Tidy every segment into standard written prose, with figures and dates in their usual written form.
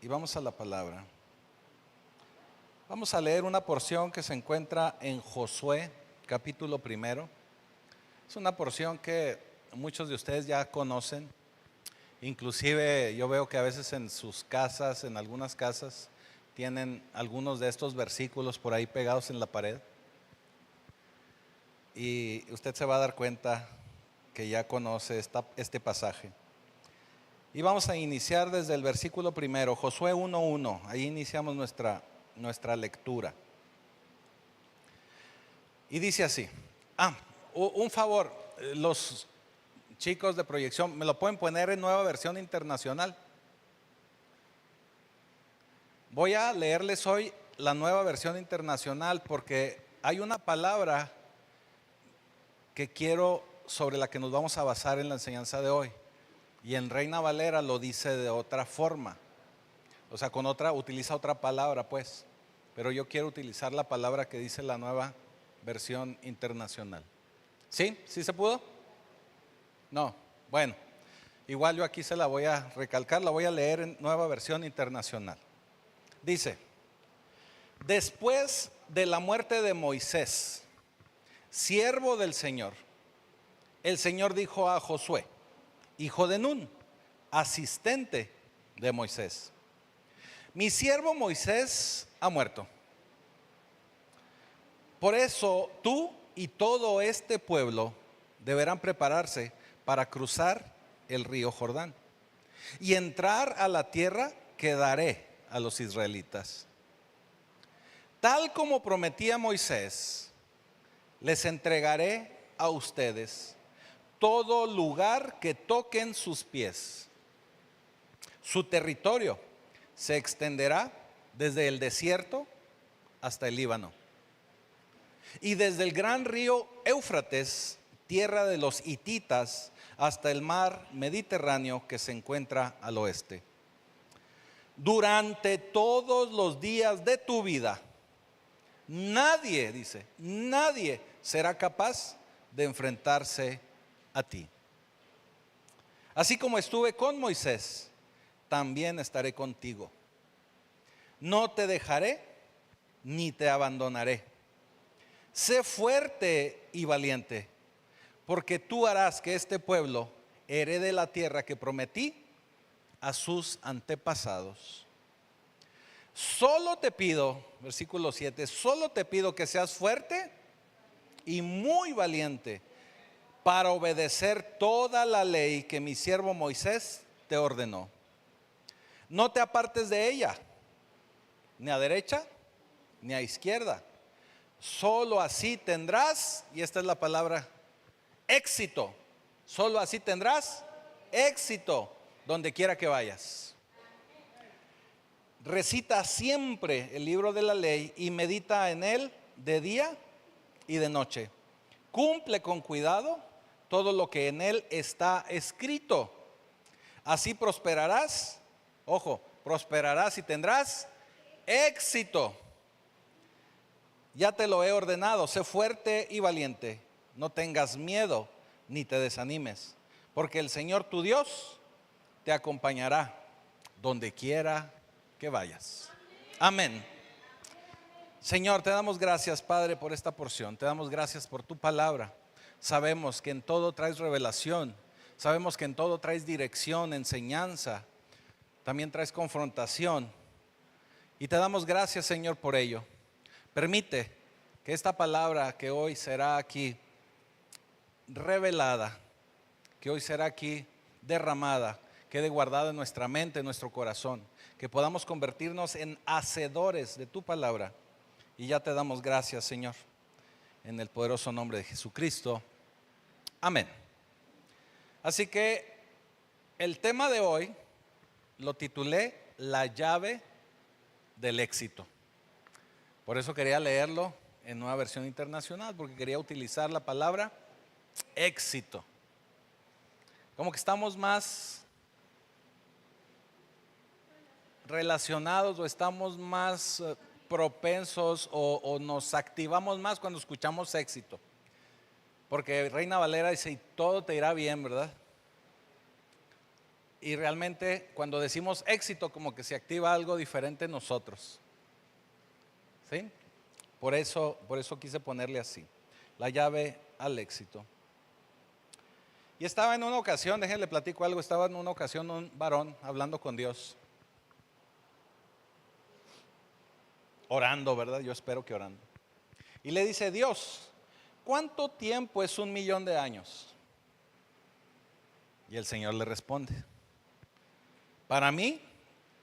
y vamos a la palabra. Vamos a leer una porción que se encuentra en Josué, capítulo 1. Es una porción que muchos de ustedes ya conocen. Inclusive yo veo que a veces en sus casas, en algunas casas, tienen algunos de estos versículos por ahí pegados en la pared. Y usted se va a dar cuenta que ya conoce este pasaje. Y vamos a iniciar desde el versículo 1, Josué 1:1. Ahí iniciamos nuestra lectura. Y dice así. Un favor, los chicos de proyección, ¿me lo pueden poner en Nueva Versión Internacional? Voy a leerles hoy la Nueva Versión Internacional porque hay una palabra que quiero, sobre la que nos vamos a basar en la enseñanza de hoy. Y en Reina Valera lo dice de otra forma. O sea, utiliza otra palabra pues. Pero yo quiero utilizar la palabra que dice la Nueva Versión Internacional. ¿Sí? ¿Sí se pudo? No. Bueno, igual yo aquí se la voy a recalcar, la voy a leer en Nueva Versión Internacional. Dice: después de la muerte de Moisés, siervo del Señor, el Señor dijo a Josué, hijo de Nun, asistente de Moisés: mi siervo Moisés ha muerto. Por eso tú y todo este pueblo deberán prepararse para cruzar el río Jordán y entrar a la tierra que daré a los israelitas. Tal como prometí a Moisés, les entregaré a ustedes todo lugar que toquen sus pies. Su territorio se extenderá desde el desierto hasta el Líbano y desde el gran río Éufrates, tierra de los hititas, hasta el mar Mediterráneo que se encuentra al oeste. Durante todos los días de tu vida, nadie, dice, nadie será capaz de enfrentarse a ti. Así como estuve con Moisés, también estaré contigo. No te dejaré ni te abandonaré. Sé fuerte y valiente, porque tú harás que este pueblo herede la tierra que prometí a sus antepasados. Solo te pido, versículo 7, solo te pido que seas fuerte y muy valiente para obedecer toda la ley que mi siervo Moisés te ordenó. No te apartes de ella, ni a derecha ni a izquierda. Solo así tendrás, y esta es la palabra, éxito. Solo así tendrás éxito donde quiera que vayas. Recita siempre el libro de la ley y medita en él de día y de noche. Cumple con cuidado todo lo que en él está escrito. Así prosperarás, ojo, prosperarás y tendrás éxito. Ya te lo he ordenado, sé fuerte y valiente. No tengas miedo ni te desanimes, porque el Señor tu Dios te acompañará donde quiera que vayas. Amén. Señor, te damos gracias, Padre, por esta porción. Te damos gracias por tu palabra. Sabemos que en todo traes revelación. Sabemos que en todo traes dirección, enseñanza. También traes confrontación. Y te damos gracias, Señor, por ello. Permite que esta palabra que hoy será aquí revelada, que hoy será aquí derramada, quede guardada en nuestra mente, en nuestro corazón, que podamos convertirnos en hacedores de tu palabra. Y ya te damos gracias, Señor, en el poderoso nombre de Jesucristo. Amén. Así que el tema de hoy lo titulé La llave del éxito. Por eso quería leerlo en Nueva Versión Internacional, porque quería utilizar la palabra éxito. Como que estamos más relacionados o estamos más propensos o nos activamos más cuando escuchamos éxito. Porque Reina Valera dice, y todo te irá bien, ¿verdad? Y realmente cuando decimos éxito, como que se activa algo diferente en nosotros. ¿Sí? Por eso quise ponerle así, la llave al éxito. Y estaba en una ocasión, déjenle platico algo, estaba en una ocasión un varón hablando con Dios. Orando, ¿verdad? Yo espero que orando. Y le dice: Dios, ¿cuánto tiempo es 1.000.000 de años? Y el Señor le responde: para mí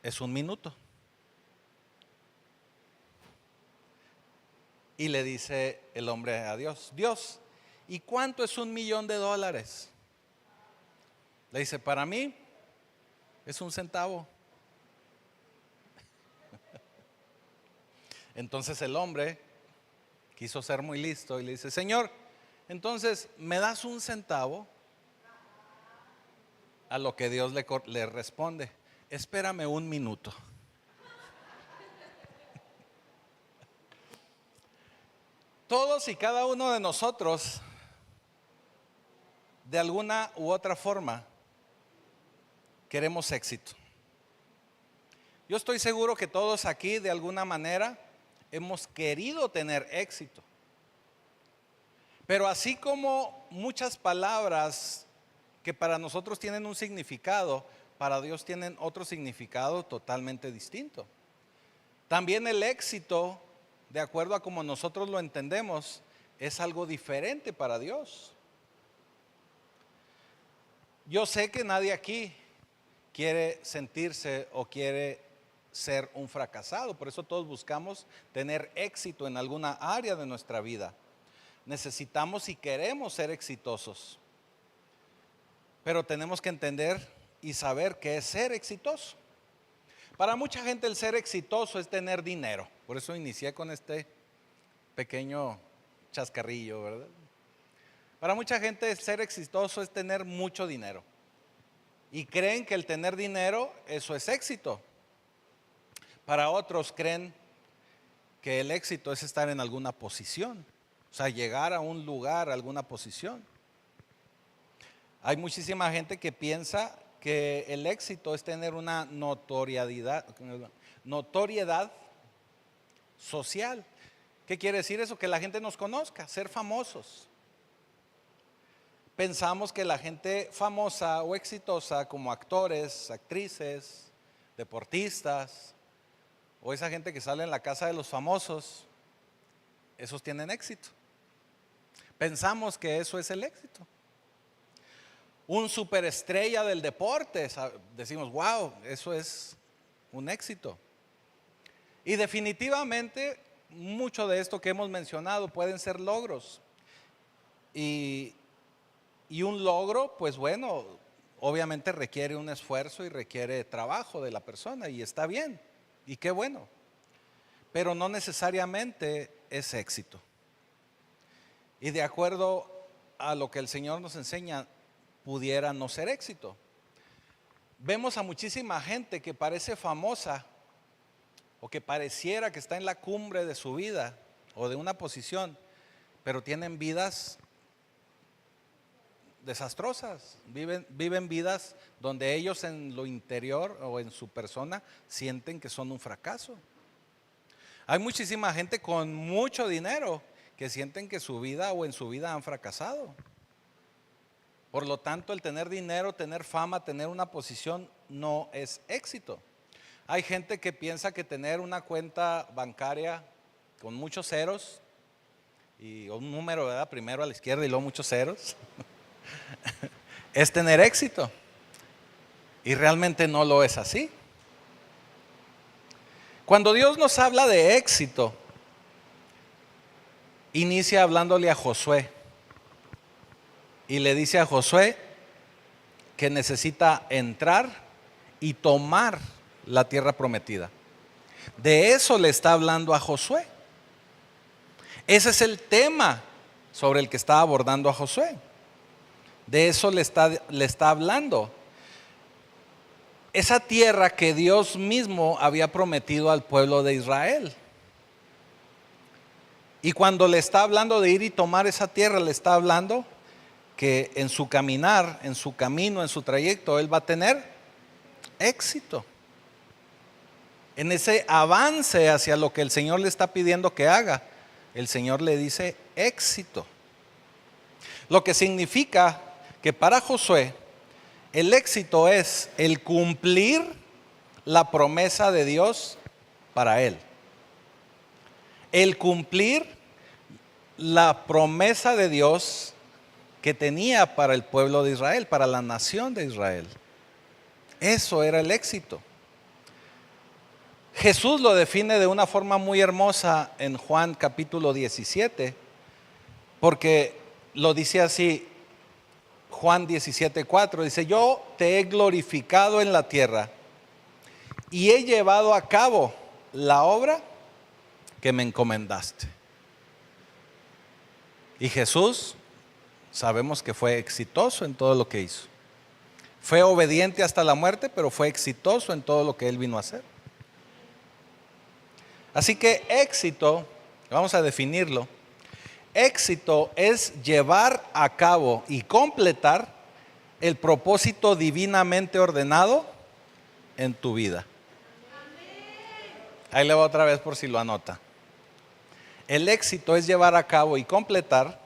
es 1 minuto. Y le dice el hombre a Dios: Dios, ¿y cuánto es $1.000.000? Le dice: para mí es 1 centavo. Entonces el hombre quiso ser muy listo y le dice: Señor, entonces ¿me das 1 centavo? A lo que Dios le responde: espérame 1 minuto. Todos y cada uno de nosotros, de alguna u otra forma, queremos éxito. Yo estoy seguro que todos aquí, de alguna manera, hemos querido tener éxito. Pero así como muchas palabras que para nosotros tienen un significado, para Dios tienen otro significado totalmente distinto. También el éxito, de acuerdo a como nosotros lo entendemos, es algo diferente para Dios. Yo sé que nadie aquí quiere sentirse o quiere ser un fracasado, por eso todos buscamos tener éxito en alguna área de nuestra vida. Necesitamos y queremos ser exitosos, pero tenemos que entender y saber qué es ser exitoso. Para mucha gente el ser exitoso es tener dinero, por eso inicié con este pequeño chascarrillo, ¿verdad? Para mucha gente el ser exitoso es tener mucho dinero y creen que el tener dinero, eso es éxito. Para otros creen que el éxito es estar en alguna posición, o sea, llegar a un lugar, a alguna posición. Hay muchísima gente que piensa que el éxito es tener una notoriedad social. ¿Qué quiere decir eso? Que la gente nos conozca, ser famosos. Pensamos que la gente famosa o exitosa, como actores, actrices, deportistas, o esa gente que sale en la casa de los famosos, esos tienen éxito. Pensamos que eso es el éxito. Un superestrella del deporte, decimos: wow, eso es un éxito. Y definitivamente mucho de esto que hemos mencionado pueden ser logros. Y un logro, pues bueno, obviamente requiere un esfuerzo y requiere trabajo de la persona, y está bien, y qué bueno. Pero no necesariamente es éxito. Y de acuerdo a lo que el Señor nos enseña, pudiera no ser éxito. Vemos a muchísima gente que parece famosa o que pareciera que está en la cumbre de su vida o de una posición, pero tienen vidas desastrosas, viven vidas donde ellos en lo interior o en su persona sienten que son un fracaso. Hay muchísima gente con mucho dinero que sienten que su vida o en su vida han fracasado. Por lo tanto, el tener dinero, tener fama, tener una posición no es éxito. Hay gente que piensa que tener una cuenta bancaria con muchos ceros y un número, ¿verdad?, primero a la izquierda y luego muchos ceros es tener éxito, y realmente no lo es así. Cuando Dios nos habla de éxito, inicia hablándole a Josué y le dice a Josué que necesita entrar y tomar la tierra prometida. De eso le está hablando a Josué. Ese es el tema sobre el que está abordando a Josué. De eso le está hablando. Esa tierra que Dios mismo había prometido al pueblo de Israel. Y cuando le está hablando de ir y tomar esa tierra, le está hablando que en su caminar, en su camino, en su trayecto, él va a tener éxito. En ese avance hacia lo que el Señor le está pidiendo que haga, el Señor le dice éxito. Lo que significa que para Josué el éxito es el cumplir la promesa de Dios para él. El cumplir la promesa de Dios que tenía para el pueblo de Israel, para la nación de Israel. Eso era el éxito. Jesús lo define de una forma muy hermosa en Juan capítulo 17, porque lo dice así, Juan 17:4, dice: yo te he glorificado en la tierra y he llevado a cabo la obra que me encomendaste. Y Jesús, sabemos que fue exitoso en todo lo que hizo. Fue obediente hasta la muerte, pero fue exitoso en todo lo que él vino a hacer. Así que éxito, vamos a definirlo. Éxito es llevar a cabo y completar el propósito divinamente ordenado en tu vida. Ahí le va otra vez por si lo anota. El éxito es llevar a cabo y completar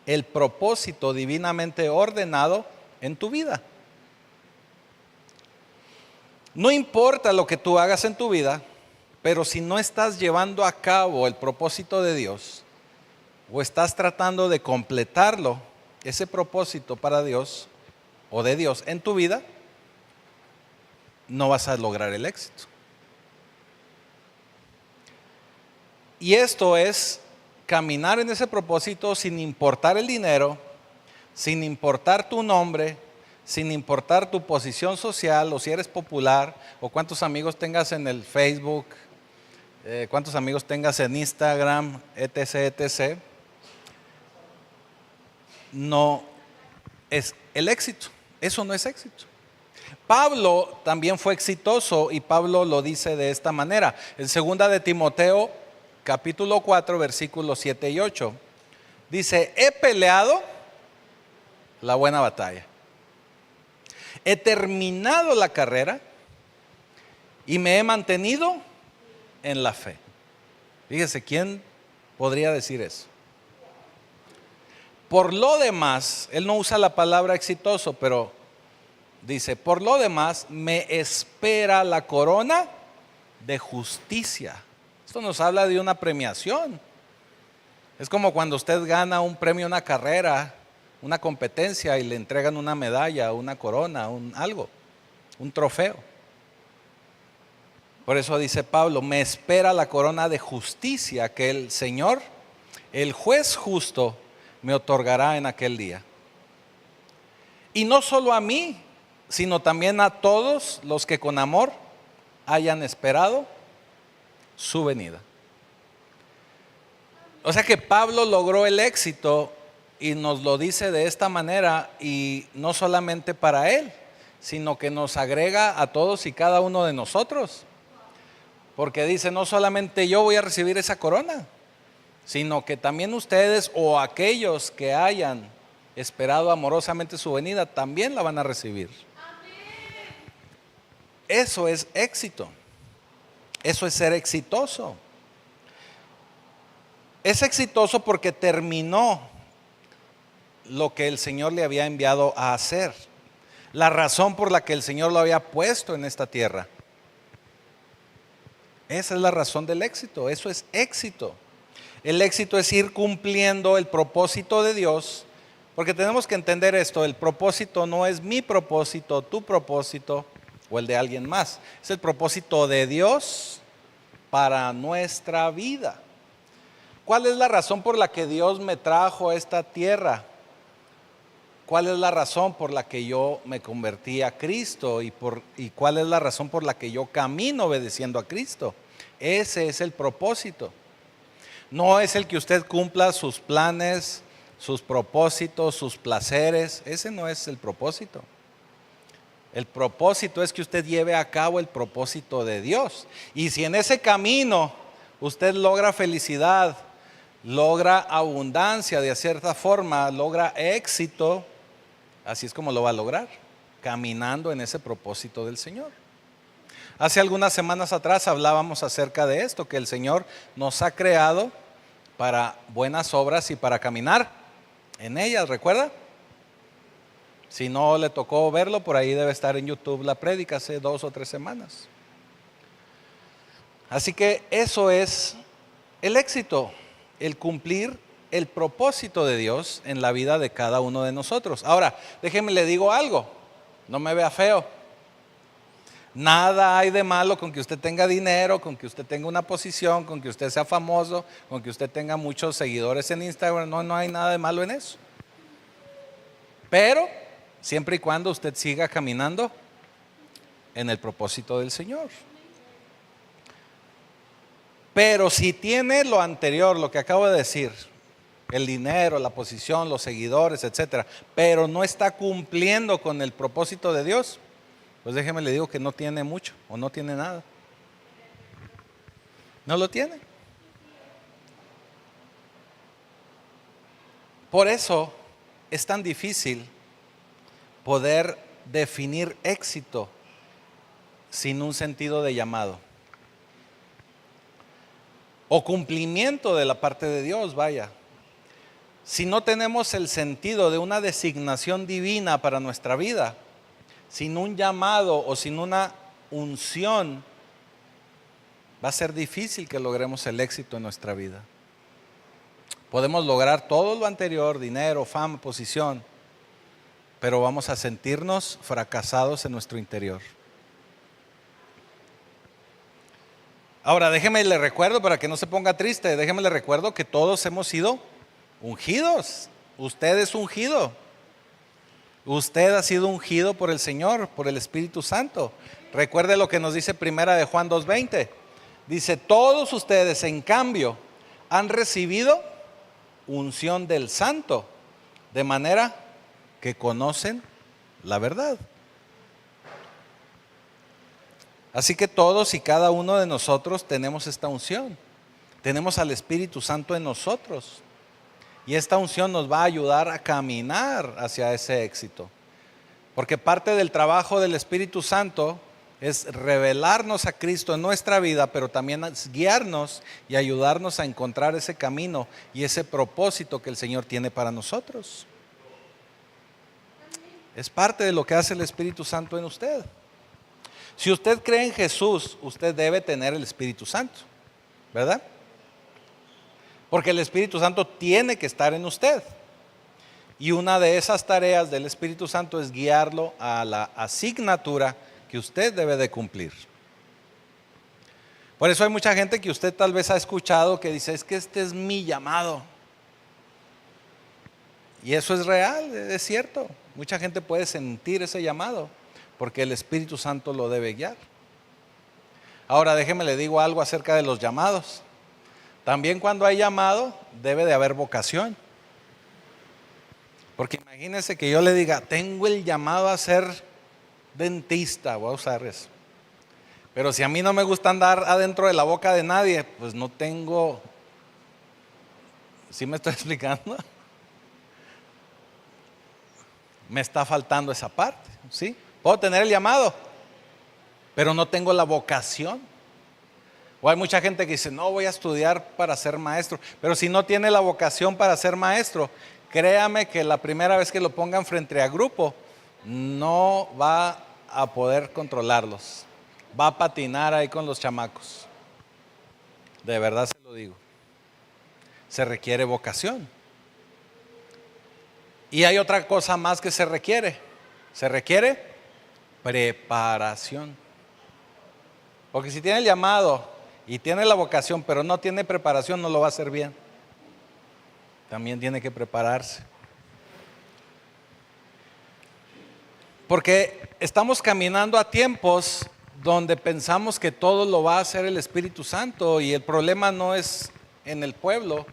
el propósito divinamente ordenado en tu vida. No importa lo que tú hagas en tu vida, pero si no estás llevando a cabo el propósito de Dios, o estás tratando de completarlo, ese propósito para Dios o de Dios en tu vida, no vas a lograr el éxito. Y esto es caminar en ese propósito sin importar el dinero, sin importar tu nombre, sin importar tu posición social, o si eres popular, o cuántos amigos tengas en el Facebook, cuántos amigos tengas en Instagram, etc., etc. No es el éxito. Eso no es éxito. Pablo también fue exitoso y Pablo lo dice de esta manera. En 2 de Timoteo, capítulo 4, versículos 7 y 8, dice: he peleado la buena batalla. He terminado la carrera y me he mantenido en la fe. Fíjese, ¿quién podría decir eso? Por lo demás, él no usa la palabra exitoso, pero dice: por lo demás me espera la corona de justicia. Esto nos habla de una premiación. Es como cuando usted gana un premio, una carrera, una competencia, y le entregan una medalla, una corona, algo, un trofeo. Por eso dice Pablo: me espera la corona de justicia que el Señor, el juez justo, me otorgará en aquel día. Y no solo a mí, sino también a todos los que con amor hayan esperado su venida. O sea que Pablo logró el éxito y nos lo dice de esta manera, y no solamente para él, sino que nos agrega a todos y cada uno de nosotros. Porque dice: no solamente yo voy a recibir esa corona, sino que también ustedes o aquellos que hayan esperado amorosamente su venida también la van a recibir. Eso es éxito. Eso es ser exitoso. Es exitoso porque terminó lo que el Señor le había enviado a hacer, la razón por la que el Señor lo había puesto en esta tierra. Esa es la razón del éxito. Eso es éxito. El éxito es ir cumpliendo el propósito de Dios, porque tenemos que entender esto: el propósito no es mi propósito, tu propósito o el de alguien más. Es el propósito de Dios para nuestra vida. ¿Cuál es la razón por la que Dios me trajo a esta tierra? ¿Cuál es la razón por la que yo me convertí a Cristo? ¿Y cuál es la razón por la que yo camino obedeciendo a Cristo? Ese es el propósito. No es el que usted cumpla sus planes, sus propósitos, sus placeres. Ese no es el propósito. El propósito es que usted lleve a cabo el propósito de Dios. Y si en ese camino usted logra felicidad, logra abundancia, de cierta forma logra éxito, así es como lo va a lograr, caminando en ese propósito del Señor. Hace algunas semanas atrás hablábamos acerca de esto, que el Señor nos ha creado para buenas obras y para caminar en ellas, ¿recuerda? Si no le tocó verlo, por ahí debe estar en YouTube la prédica hace 2 o 3 semanas. Así que eso es el éxito, el cumplir el propósito de Dios en la vida de cada uno de nosotros. Ahora, déjeme le digo algo, no me vea feo. Nada hay de malo con que usted tenga dinero, con que usted tenga una posición, con que usted sea famoso, con que usted tenga muchos seguidores en Instagram. No hay nada de malo en eso. Pero siempre y cuando usted siga caminando en el propósito del Señor. Pero si tiene lo anterior, lo que acabo de decir, el dinero, la posición, los seguidores, etcétera, pero no está cumpliendo con el propósito de Dios, pues déjeme le digo que no tiene mucho o no tiene nada. No lo tiene. Por eso es tan difícil poder definir éxito sin un sentido de llamado o cumplimiento de la parte de Dios, vaya. Si no tenemos el sentido de una designación divina para nuestra vida, sin un llamado o sin una unción, va a ser difícil que logremos el éxito en nuestra vida. Podemos lograr todo lo anterior, dinero, fama, posición, pero vamos a sentirnos fracasados en nuestro interior. Ahora, déjeme le recuerdo, para que no se ponga triste, déjeme le recuerdo que todos hemos sido ungidos. Usted es ungido. Usted ha sido ungido por el Señor, por el Espíritu Santo. Recuerde lo que nos dice primera de Juan 2:20. Dice, todos ustedes en cambio han recibido unción del Santo, de manera que conocen la verdad. Así que todos y cada uno de nosotros tenemos esta unción. Tenemos al Espíritu Santo en nosotros. Y esta unción nos va a ayudar a caminar hacia ese éxito. Porque parte del trabajo del Espíritu Santo es revelarnos a Cristo en nuestra vida, pero también es guiarnos y ayudarnos a encontrar ese camino y ese propósito que el Señor tiene para nosotros. Es parte de lo que hace el Espíritu Santo en usted. Si usted cree en Jesús, usted debe tener el Espíritu Santo, ¿verdad? Porque el Espíritu Santo tiene que estar en usted. Y una de esas tareas del Espíritu Santo es guiarlo a la asignatura que usted debe de cumplir. Por eso hay mucha gente que usted tal vez ha escuchado que dice, es que este es mi llamado. Y eso es real, es cierto. Mucha gente puede sentir ese llamado porque el Espíritu Santo lo debe guiar. Ahora déjeme le digo algo acerca de los llamados. También cuando hay llamado debe de haber vocación. Porque imagínense que yo le diga, tengo el llamado a ser dentista, voy a usar eso. Pero si a mí no me gusta andar adentro de la boca de nadie, pues no tengo. ¿Sí me estoy explicando? Me está faltando esa parte, ¿sí? Puedo tener el llamado, pero no tengo la vocación. O hay mucha gente que dice, no voy a estudiar para ser maestro. Pero si no tiene la vocación para ser maestro, créame que la primera vez que lo pongan frente a grupo, no va a poder controlarlos. Va a patinar ahí con los chamacos. De verdad se lo digo. Se requiere vocación. Y hay otra cosa más que se requiere. Se requiere preparación. Porque si tiene el llamado y tiene la vocación, pero no tiene preparación, no lo va a hacer bien. También tiene que prepararse. Porque estamos caminando a tiempos donde pensamos que todo lo va a hacer el Espíritu Santo, y el problema no es en el pueblo,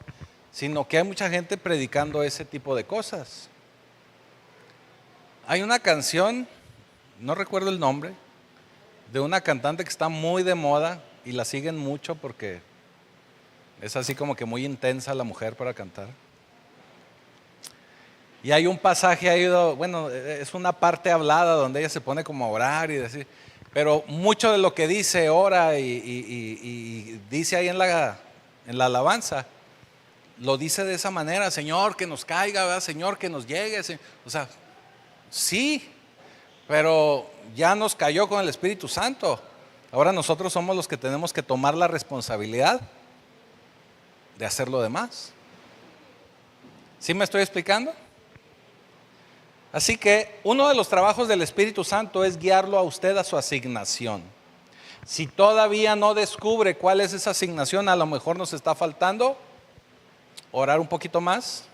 sino que hay mucha gente predicando ese tipo de cosas. Hay una canción, no recuerdo el nombre, de una cantante que está muy de moda y la siguen mucho porque es así como que muy intensa la mujer para cantar. Y hay un pasaje ahí, bueno, es una parte hablada donde ella se pone como a orar y decir, Pero mucho de lo que dice ora y dice ahí en la alabanza, lo dice de esa manera: Señor, que nos caiga, ¿verdad? Señor, que nos llegue. O sea, sí, pero ya nos cayó con el Espíritu Santo. Ahora nosotros somos los que tenemos que tomar la responsabilidad de hacer lo demás. ¿Sí me estoy explicando? Así que uno de los trabajos del Espíritu Santo es guiarlo a usted a su asignación. Si todavía no descubre cuál es esa asignación, a lo mejor nos está faltando orar un poquito más,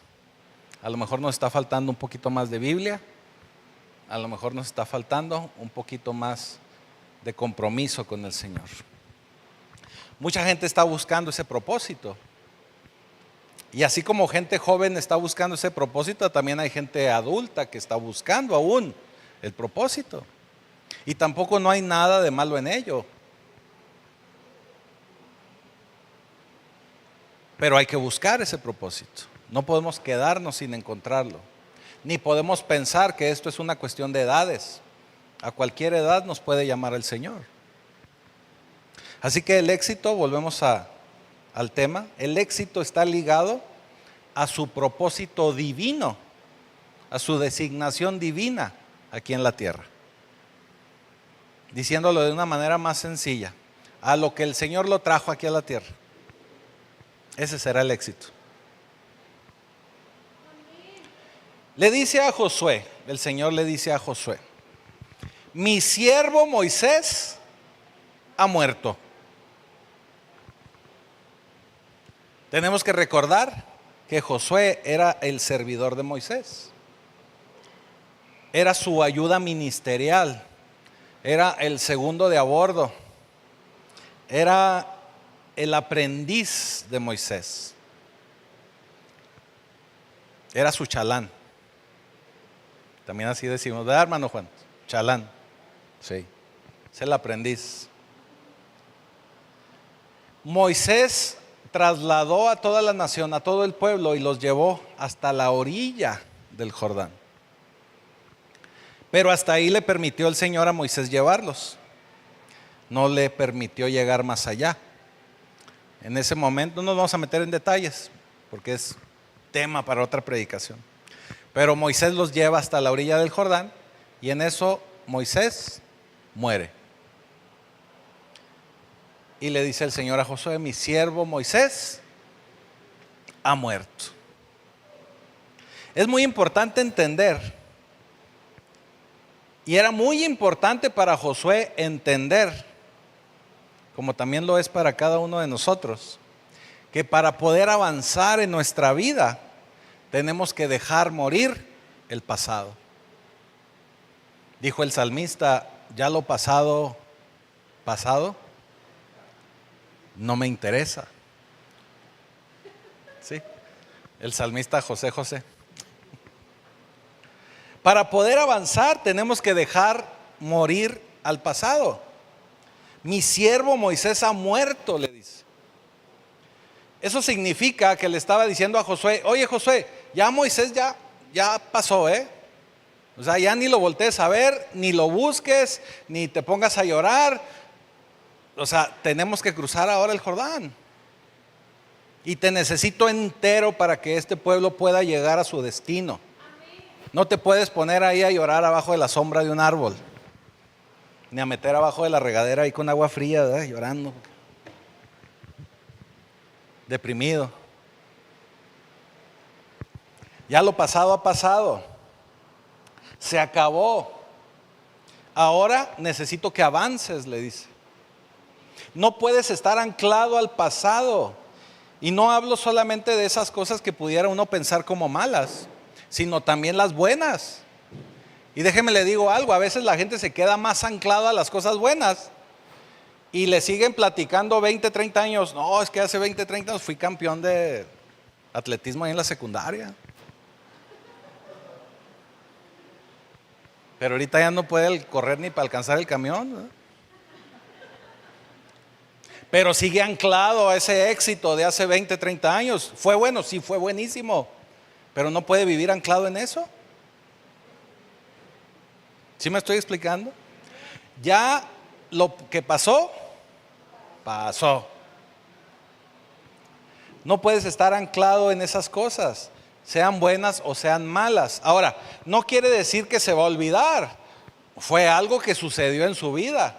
a lo mejor nos está faltando un poquito más de Biblia, a lo mejor nos está faltando un poquito más de compromiso con el Señor. Mucha gente está buscando ese propósito. Y así como gente joven está buscando ese propósito, también hay gente adulta que está buscando aún el propósito. Y tampoco no hay nada de malo en ello. Pero hay que buscar ese propósito. No podemos quedarnos sin encontrarlo. Ni podemos pensar que esto es una cuestión de edades. A cualquier edad nos puede llamar el Señor. Así que el éxito, volvemos al tema, el éxito está ligado a su propósito divino, a su designación divina aquí en la tierra. Diciéndolo de una manera más sencilla, a lo que el Señor lo trajo aquí a la tierra. Ese será el éxito. Le dice a Josué, el Señor le dice a Josué: mi siervo Moisés ha muerto. Tenemos que recordar que Josué era el servidor de Moisés. Era su ayuda ministerial. Era el segundo de a bordo. Era el aprendiz de Moisés. Era su chalán. También así decimos, ¿verdad, hermano Juan? Chalán. Sí. Es el aprendiz. Moisés trasladó a toda la nación, a todo el pueblo, y los llevó hasta la orilla del Jordán. Pero hasta ahí le permitió el Señor a Moisés llevarlos. No le permitió llegar más allá. En ese momento, no nos vamos a meter en detalles, porque es tema para otra predicación. Pero Moisés los lleva hasta la orilla del Jordán, y en eso Moisés muere. Y le dice el Señor a Josué: mi siervo Moisés ha muerto. Es muy importante entender, y era muy importante para Josué entender, como también lo es para cada uno de nosotros, que para poder avanzar en nuestra vida tenemos que dejar morir el pasado. Dijo el salmista: ya lo pasado, pasado, no me interesa. ¿Sí? El salmista José. Para poder avanzar tenemos que dejar morir al pasado. Mi siervo Moisés ha muerto, le dice. Eso significa que le estaba diciendo a Josué: oye Josué, ya Moisés ya pasó, O sea, ya ni lo voltees a ver, ni lo busques, ni te pongas a llorar. O sea, tenemos que cruzar ahora el Jordán. Y te necesito entero para que este pueblo pueda llegar a su destino. No te puedes poner ahí a llorar abajo de la sombra de un árbol, ni a meter abajo de la regadera ahí con agua fría, ¿verdad? Llorando, deprimido. Ya lo pasado ha pasado. Se acabó. Ahora necesito que avances, le dice. No puedes estar anclado al pasado. Y no hablo solamente de esas cosas que pudiera uno pensar como malas, sino también las buenas. Y déjeme le digo algo: a veces la gente se queda más anclada a las cosas buenas y le siguen platicando 20, 30 años. No, es que hace 20, 30 años fui campeón de atletismo ahí en la secundaria. Pero ahorita ya no puede correr ni para alcanzar el camión, ¿no? Pero sigue anclado a ese éxito de hace 20, 30 años. Fue bueno, sí, fue buenísimo, pero no puede vivir anclado en eso. ¿Sí me estoy explicando? Ya lo que pasó, pasó. No puedes estar anclado en esas cosas, sean buenas o sean malas. Ahora, no quiere decir que se va a olvidar. Fue algo que sucedió en su vida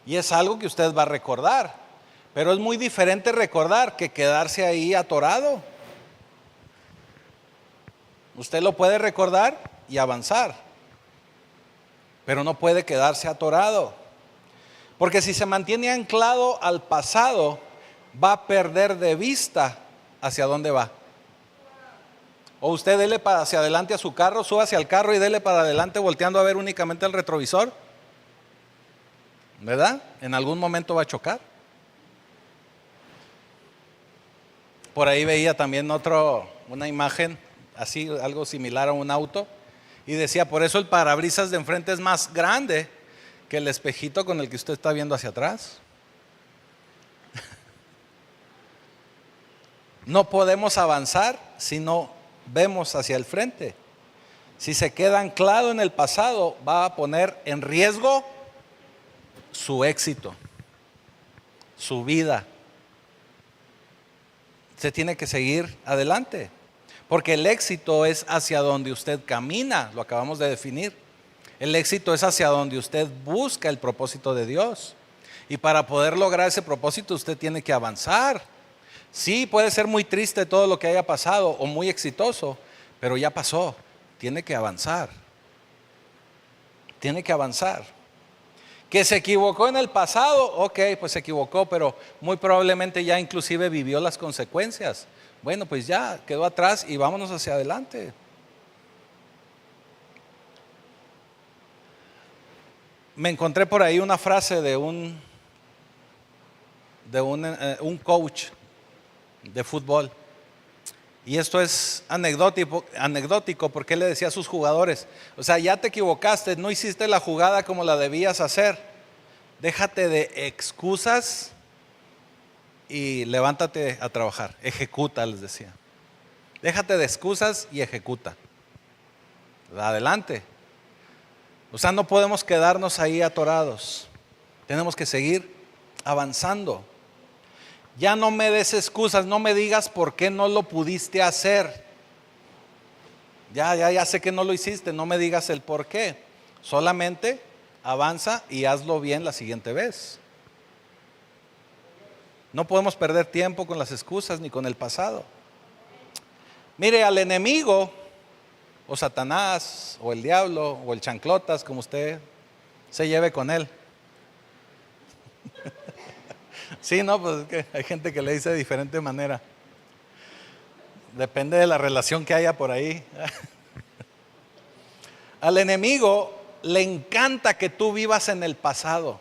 y es algo que usted va a recordar. Pero es muy diferente recordar que quedarse ahí atorado. Usted lo puede recordar y avanzar, pero no puede quedarse atorado. Porque si se mantiene anclado al pasado, va a perder de vista hacia dónde va. O usted dele hacia adelante a su carro, suba hacia el carro y dele para adelante volteando a ver únicamente el retrovisor, ¿verdad? En algún momento va a chocar. Por ahí veía también una imagen así, algo similar a un auto, y decía, por eso el parabrisas de enfrente es más grande que el espejito con el que usted está viendo hacia atrás. No podemos avanzar si no vemos hacia el frente. Si se queda anclado en el pasado, va a poner en riesgo su éxito, su vida. Usted tiene que seguir adelante, porque el éxito es hacia donde usted camina, lo acabamos de definir. El éxito es hacia donde usted busca el propósito de Dios. Y para poder lograr ese propósito, usted tiene que avanzar. Sí, puede ser muy triste todo lo que haya pasado o muy exitoso, pero ya pasó. Tiene que avanzar. Tiene que avanzar. Que se equivocó en el pasado, ok, pues se equivocó, pero muy probablemente ya inclusive vivió las consecuencias. Bueno, pues ya quedó atrás y vámonos hacia adelante. Me encontré por ahí una frase de un coach de fútbol. Y esto es anecdótico porque él le decía a sus jugadores, o sea, ya te equivocaste, no hiciste la jugada como la debías hacer. Déjate de excusas y levántate a trabajar. Ejecuta, les decía. Déjate de excusas y ejecuta. Adelante. O sea, no podemos quedarnos ahí atorados. Tenemos que seguir avanzando. Ya no me des excusas, no me digas por qué no lo pudiste hacer. Ya sé que no lo hiciste, no me digas el por qué. Solamente avanza y hazlo bien la siguiente vez. No podemos perder tiempo con las excusas ni con el pasado. Mire, al enemigo, o Satanás, o el diablo, o el chanclotas, como usted se lleve con él. Sí, no, pues es que hay gente que le dice de diferente manera. Depende de la relación que haya por ahí. Al enemigo le encanta que tú vivas en el pasado.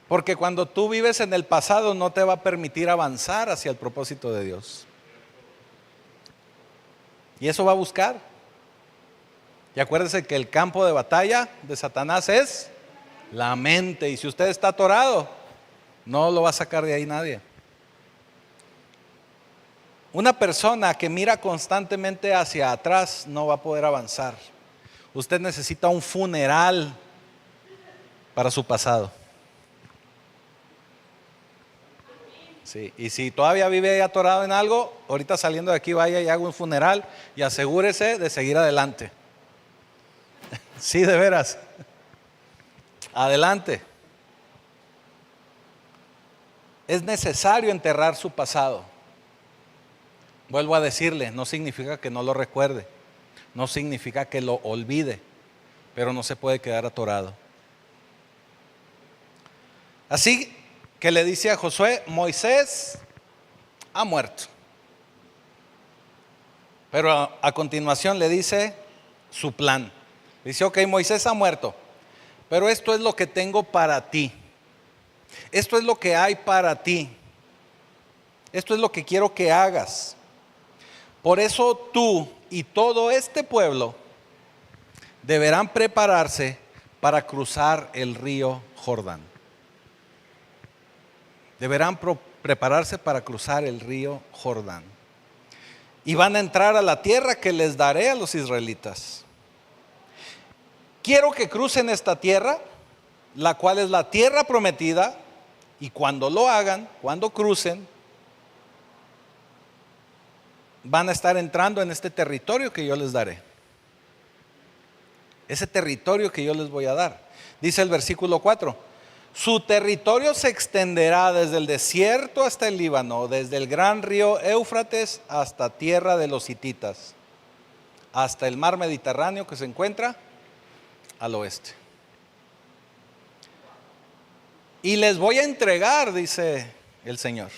Porque cuando tú vives en el pasado no te va a permitir avanzar hacia el propósito de Dios. Y eso va a buscar. Y acuérdese que el campo de batalla de Satanás es la mente. Y si usted está atorado, no lo va a sacar de ahí nadie. Una persona que mira constantemente hacia atrás no va a poder avanzar. Usted necesita un funeral para su pasado. Sí, y si todavía vive ahí atorado en algo, ahorita saliendo de aquí vaya y haga un funeral y asegúrese de seguir adelante. Sí, de veras. Adelante. Es necesario enterrar su pasado. Vuelvo a decirle, no significa que no lo recuerde, no significa que lo olvide, pero no se puede quedar atorado. Así que le dice a Josué, Moisés ha muerto. Pero a continuación le dice su plan. Dice, ok, Moisés ha muerto, pero esto es lo que tengo para ti. Esto es lo que hay para ti. Esto es lo que quiero que hagas. Por eso tú y todo este pueblo deberán prepararse para cruzar el río Jordán. Deberán prepararse para cruzar el río Jordán. Y van a entrar a la tierra que les daré a los israelitas. Quiero que crucen esta tierra la cual es la tierra prometida, y cuando lo hagan, cuando crucen, van a estar entrando en este territorio que yo les daré. Ese territorio que yo les voy a dar. Dice el versículo 4: su territorio se extenderá desde el desierto hasta el Líbano, desde el gran río Éufrates hasta tierra de los hititas, hasta el mar Mediterráneo que se encuentra al oeste. Y les voy a entregar, dice el Señor,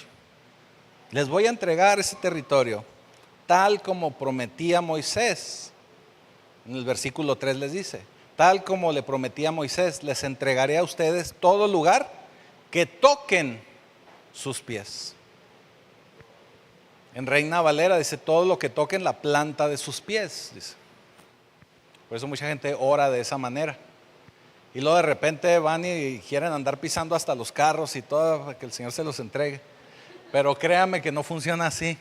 les voy a entregar ese territorio, tal como prometía Moisés. En el versículo 3 les dice: tal como le prometía Moisés, les entregaré a ustedes todo lugar que toquen sus pies. En Reina Valera dice: todo lo que toquen la planta de sus pies, dice. Por eso mucha gente ora de esa manera. Y luego de repente van y quieren andar pisando hasta los carros y todo para que el Señor se los entregue. Pero créanme que no funciona así.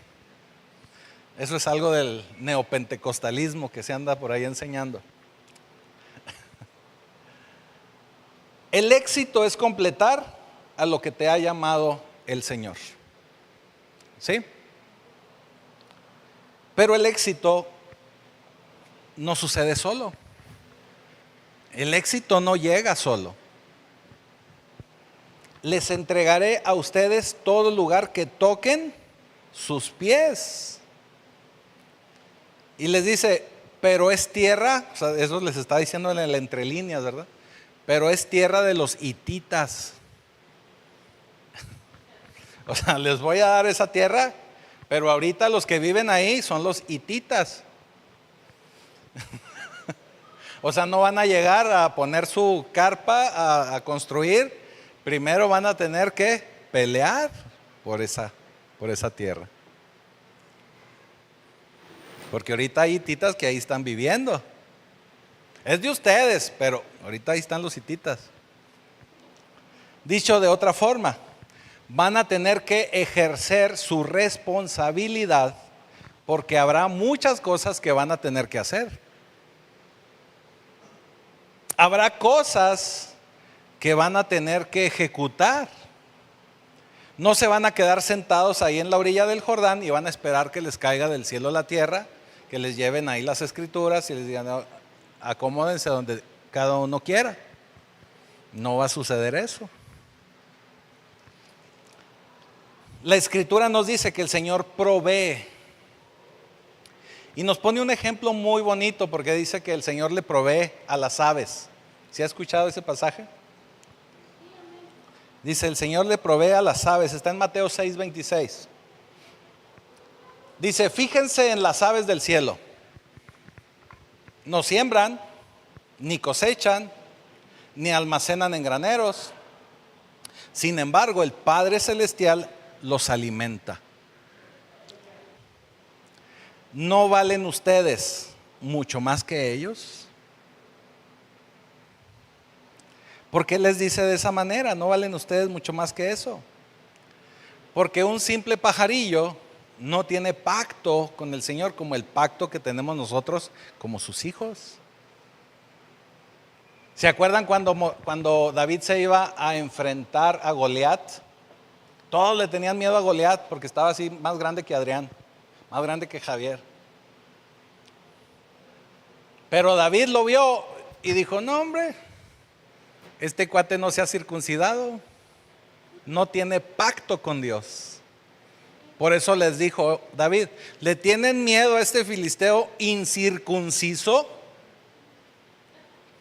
Eso es algo del neopentecostalismo que se anda por ahí enseñando. El éxito es completar a lo que te ha llamado el Señor. ¿Sí? Pero el éxito no sucede solo. El éxito no llega solo. Les entregaré a ustedes todo lugar que toquen sus pies. Y les dice: pero es tierra, o sea, eso les está diciendo en el entre líneas, ¿verdad? Pero es tierra de los hititas. O sea, les voy a dar esa tierra, pero ahorita los que viven ahí son los hititas. O sea, no van a llegar a poner su carpa a construir. Primero van a tener que pelear por esa tierra. Porque ahorita hay hititas que ahí están viviendo. Es de ustedes, pero ahorita ahí están los hititas. Dicho de otra forma, van a tener que ejercer su responsabilidad, porque habrá muchas cosas que van a tener que hacer. Habrá cosas que van a tener que ejecutar. No se van a quedar sentados ahí en la orilla del Jordán y van a esperar que les caiga del cielo la tierra, que les lleven ahí las escrituras y les digan: no, acomódense donde cada uno quiera. No va a suceder eso. La escritura nos dice que el Señor provee. Y nos pone un ejemplo muy bonito, porque dice que el Señor le provee a las aves. ¿Sí ha escuchado ese pasaje? Dice: el Señor le provee a las aves. Está en Mateo 6:26. Dice: fíjense en las aves del cielo. No siembran, ni cosechan, ni almacenan en graneros. Sin embargo, el Padre Celestial los alimenta. ¿No valen ustedes mucho más que ellos? ¿Por qué les dice de esa manera? ¿No valen ustedes mucho más que eso? Porque un simple pajarillo no tiene pacto con el Señor como el pacto que tenemos nosotros como sus hijos. ¿Se acuerdan cuando David se iba a enfrentar a Goliat? Todos le tenían miedo a Goliat porque estaba así más grande que Adrián, más grande que Javier. Pero David lo vio y dijo: no, hombre, este cuate no se ha circuncidado, no tiene pacto con Dios. Por eso les dijo David: ¿le tienen miedo a este filisteo incircunciso?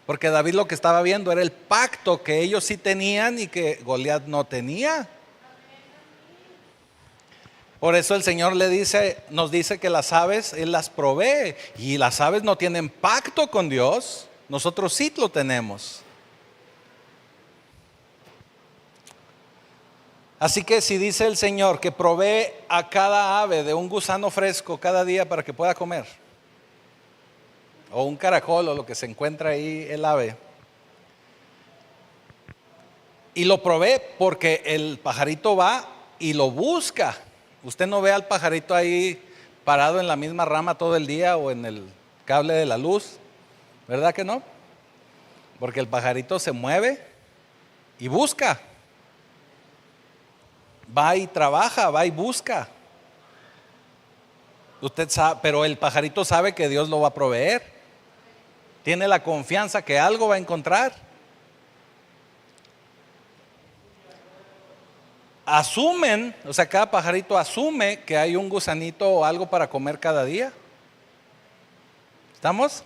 Porque David lo que estaba viendo era el pacto que ellos sí tenían y que Goliat no tenía. Por eso el Señor nos dice que las aves Él las provee, y las aves no tienen pacto con Dios. Nosotros sí lo tenemos. Así que si dice el Señor que provee a cada ave de un gusano fresco cada día para que pueda comer, o un caracol o lo que se encuentra ahí el ave, y lo provee porque el pajarito va y lo busca. Usted no ve al pajarito ahí parado en la misma rama todo el día o en el cable de la luz, ¿verdad que no? Porque el pajarito se mueve y busca. Va y trabaja, va y busca. Usted sabe, pero el pajarito sabe que Dios lo va a proveer. Tiene la confianza que algo va a encontrar. Asumen, o sea, cada pajarito asume que hay un gusanito o algo para comer cada día. ¿Estamos?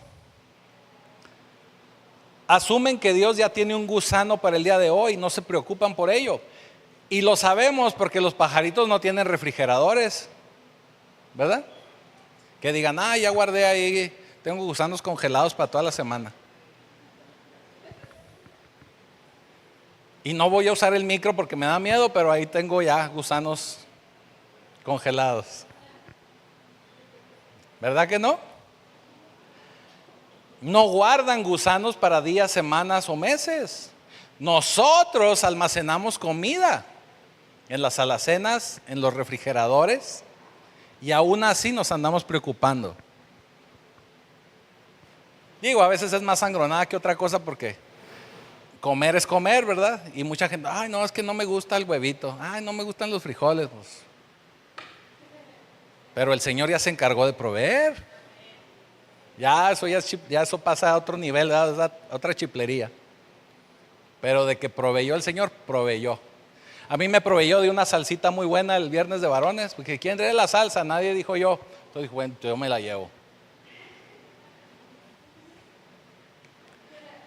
Asumen que Dios ya tiene un gusano para el día de hoy, no se preocupan por ello. Y lo sabemos porque los pajaritos no tienen refrigeradores, ¿verdad? Que digan, ya guardé ahí, tengo gusanos congelados para toda la semana. Y no voy a usar el micro porque me da miedo, pero ahí tengo ya gusanos congelados. ¿Verdad que no? No guardan gusanos para días, semanas o meses. Nosotros almacenamos comida en las alacenas, en los refrigeradores, y aún así nos andamos preocupando. Digo, a veces es más sangronada que otra cosa porque comer es comer, ¿verdad? Y mucha gente, no, es que no me gusta el huevito, no me gustan los frijoles. Pues. Pero el Señor ya se encargó de proveer. Ya eso pasa a otro nivel, ¿verdad? A otra chiplería. Pero de que proveyó el Señor, proveyó. A mí me proveyó de una salsita muy buena el viernes de varones, porque ¿quién trae la salsa? Nadie dijo yo. Entonces dije, bueno, yo me la llevo.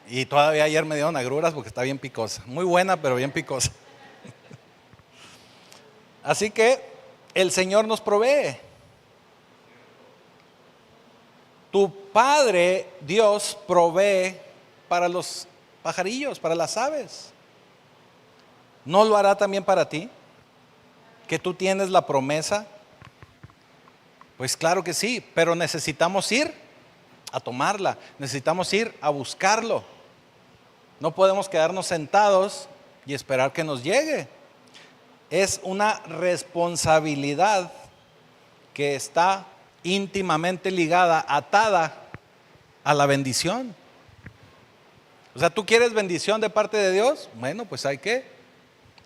Y todavía ayer me dieron agruras porque está bien picosa. Muy buena, pero bien picosa. Así que el Señor nos provee. Tu Padre Dios provee para los pajarillos, para las aves. ¿No lo hará también para ti? ¿Que tú tienes la promesa? Pues claro que sí, pero necesitamos ir a tomarla, necesitamos ir a buscarlo. No podemos quedarnos sentados y esperar que nos llegue. Es una responsabilidad que está íntimamente ligada, atada a la bendición. O sea, ¿tú quieres bendición de parte de Dios? Bueno, pues hay que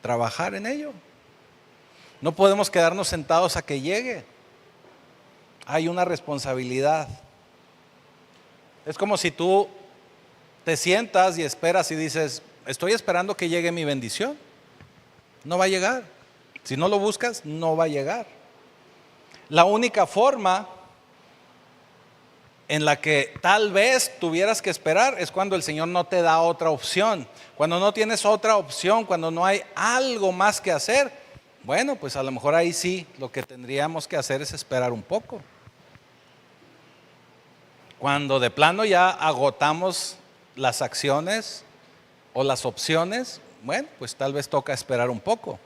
trabajar en ello. No podemos quedarnos sentados a que llegue. Hay una responsabilidad. Es como si tú te sientas y esperas y dices, estoy esperando que llegue mi bendición. No va a llegar. Si no lo buscas, no va a llegar. La única forma en la que tal vez tuvieras que esperar es cuando el Señor no te da otra opción. Cuando no tienes otra opción, cuando no hay algo más que hacer, bueno, pues a lo mejor ahí sí lo que tendríamos que hacer es esperar un poco. Cuando de plano ya agotamos las acciones o las opciones, bueno, pues tal vez toca esperar un poco.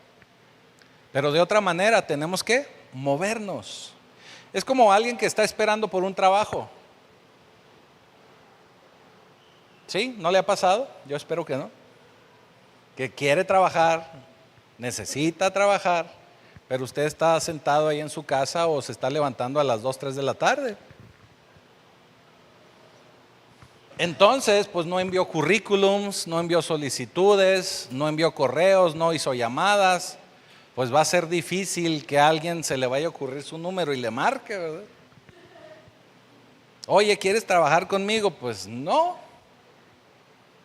Pero de otra manera tenemos que movernos. Es como alguien que está esperando por un trabajo. ¿Sí? ¿No le ha pasado? Yo espero que no. Que quiere trabajar, necesita trabajar, pero usted está sentado ahí en su casa o se está levantando a las 2, 3 de la tarde. Entonces, pues no envió currículums, no envió solicitudes, no envió correos, no hizo llamadas. Pues va a ser difícil que a alguien se le vaya a ocurrir su número y le marque, ¿verdad? Oye, ¿quieres trabajar conmigo? Pues no.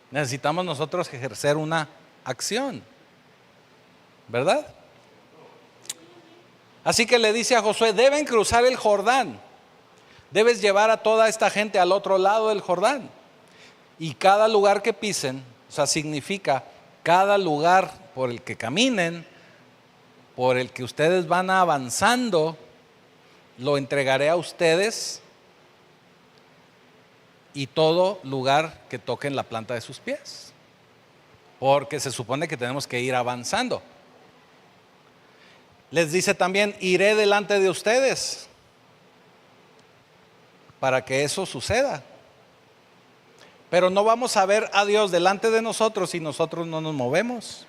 Necesitamos nosotros ejercer una acción, ¿verdad? Así que le dice a Josué, deben cruzar el Jordán. Debes llevar a toda esta gente al otro lado del Jordán. Y cada lugar que pisen, o sea, significa cada lugar por el que caminen, por el que ustedes van avanzando, lo entregaré a ustedes y todo lugar que toquen la planta de sus pies. Porque se supone que tenemos que ir avanzando. Les dice también, iré delante de ustedes para que eso suceda. Pero no vamos a ver a Dios delante de nosotros si nosotros no nos movemos.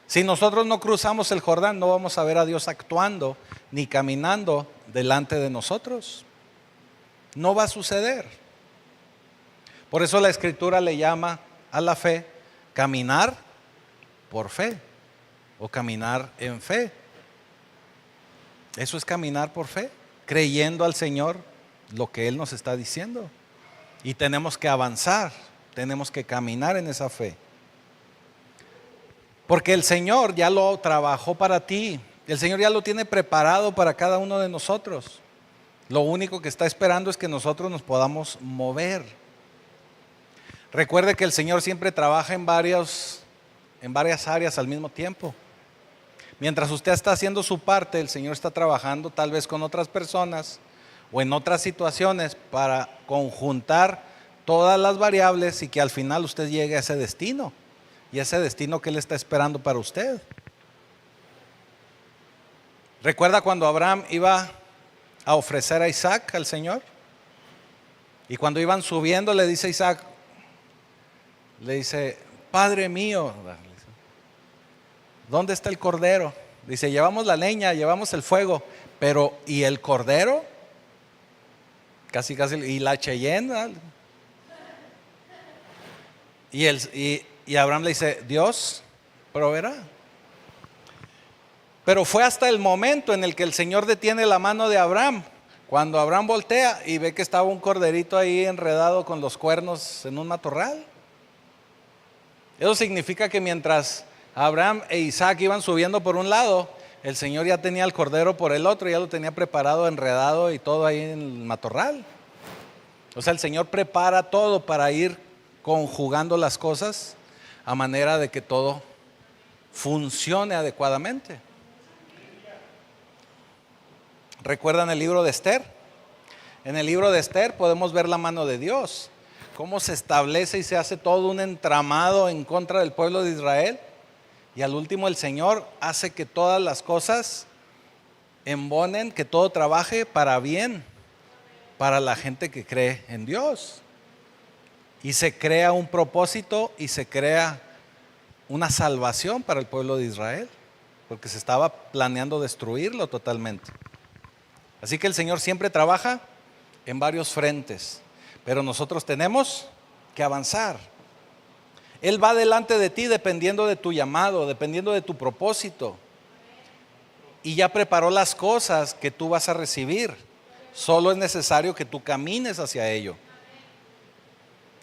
Si nosotros no cruzamos el Jordán, no vamos a ver a Dios actuando ni caminando delante de nosotros. No va a suceder. Por eso la Escritura le llama a la fe caminar por fe o caminar en fe. Eso es caminar por fe, creyendo al Señor lo que Él nos está diciendo. Y tenemos que avanzar, tenemos que caminar en esa fe. Porque el Señor ya lo trabajó para ti, el Señor ya lo tiene preparado para cada uno de nosotros. Lo único que está esperando es que nosotros nos podamos mover. Recuerde que el Señor siempre trabaja en varias áreas al mismo tiempo. Mientras usted está haciendo su parte, el Señor está trabajando tal vez con otras personas o en otras situaciones para conjuntar todas las variables y que al final usted llegue a ese destino. Y ese destino que Él está esperando para usted. ¿Recuerda cuando Abraham iba a ofrecer a Isaac al Señor? Y cuando iban subiendo le dice a Isaac, le dice, Padre mío, ¿dónde está el cordero? Dice, llevamos la leña, llevamos el fuego, pero ¿y el cordero? Casi, ¿y la Cheyenne? Y Abraham le dice, Dios proveerá. Pero fue hasta el momento en el que el Señor detiene la mano de Abraham, cuando Abraham voltea y ve que estaba un corderito ahí enredado con los cuernos en un matorral. Eso significa que mientras Abraham e Isaac iban subiendo por un lado, el Señor ya tenía el cordero por el otro, ya lo tenía preparado, enredado y todo ahí en el matorral. O sea, el Señor prepara todo para ir conjugando las cosas a manera de que todo funcione adecuadamente. ¿Recuerdan el libro de Esther? En el libro de Esther podemos ver la mano de Dios, cómo se establece y se hace todo un entramado en contra del pueblo de Israel, y al último el Señor hace que todas las cosas embonen, que todo trabaje para bien, para la gente que cree en Dios. Y se crea un propósito y se crea una salvación para el pueblo de Israel, porque se estaba planeando destruirlo totalmente. Así que el Señor siempre trabaja en varios frentes, pero nosotros tenemos que avanzar. Él va delante de ti dependiendo de tu llamado, dependiendo de tu propósito. Y ya preparó las cosas que tú vas a recibir. Solo es necesario que tú camines hacia ello.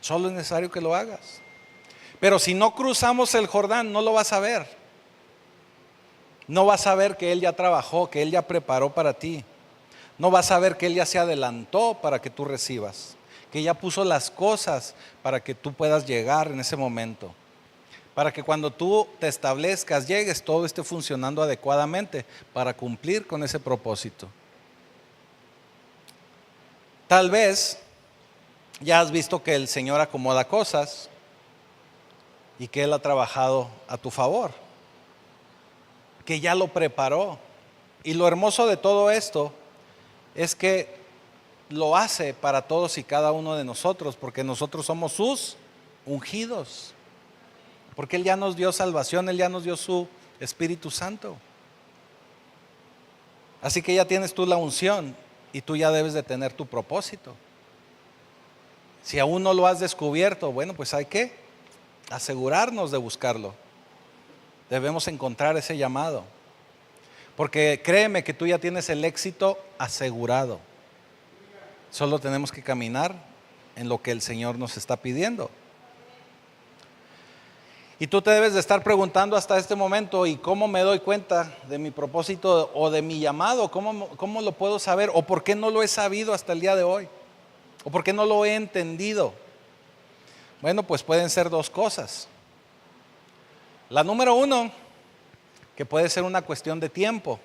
Solo es necesario que lo hagas. Pero si no cruzamos el Jordán, no lo vas a ver. No vas a ver que Él ya trabajó, que Él ya preparó para ti. No vas a ver que Él ya se adelantó para que tú recibas, que ya puso las cosas para que tú puedas llegar en ese momento, para que cuando tú te establezcas, llegues, todo esté funcionando adecuadamente para cumplir con ese propósito. Tal vez ya has visto que el Señor acomoda cosas y que Él ha trabajado a tu favor, que ya lo preparó. Y lo hermoso de todo esto es que lo hace para todos y cada uno de nosotros, porque nosotros somos sus ungidos, porque Él ya nos dio salvación, Él ya nos dio su Espíritu Santo. Así que ya tienes tú la unción y tú ya debes de tener tu propósito. Si aún no lo has descubierto, bueno, pues hay que asegurarnos de buscarlo. Debemos encontrar ese llamado, porque créeme que tú ya tienes el éxito asegurado. Solo tenemos que caminar en lo que el Señor nos está pidiendo. Y tú te debes de estar preguntando hasta este momento, ¿y cómo me doy cuenta de mi propósito o de mi llamado? ¿Cómo lo puedo saber? ¿O por qué no lo he sabido hasta el día de hoy? ¿O por qué no lo he entendido? Bueno, pues pueden ser dos cosas. La número uno, que puede ser una cuestión de tiempo,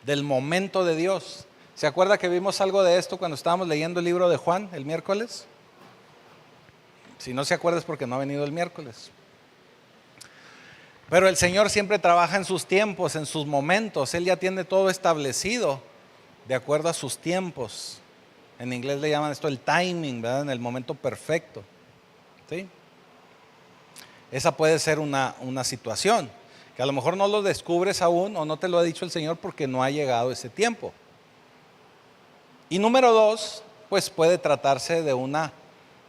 del momento de Dios. ¿Se acuerda que vimos algo de esto cuando estábamos leyendo el libro de Juan el miércoles? Si no se acuerda es porque no ha venido el miércoles. Pero el Señor siempre trabaja en sus tiempos, en sus momentos. Él ya tiene todo establecido de acuerdo a sus tiempos. En inglés le llaman esto el timing, ¿verdad? En el momento perfecto. ¿Sí? Esa puede ser una situación que a lo mejor no lo descubres aún o no te lo ha dicho el Señor porque no ha llegado ese tiempo. Y número dos, pues puede tratarse de una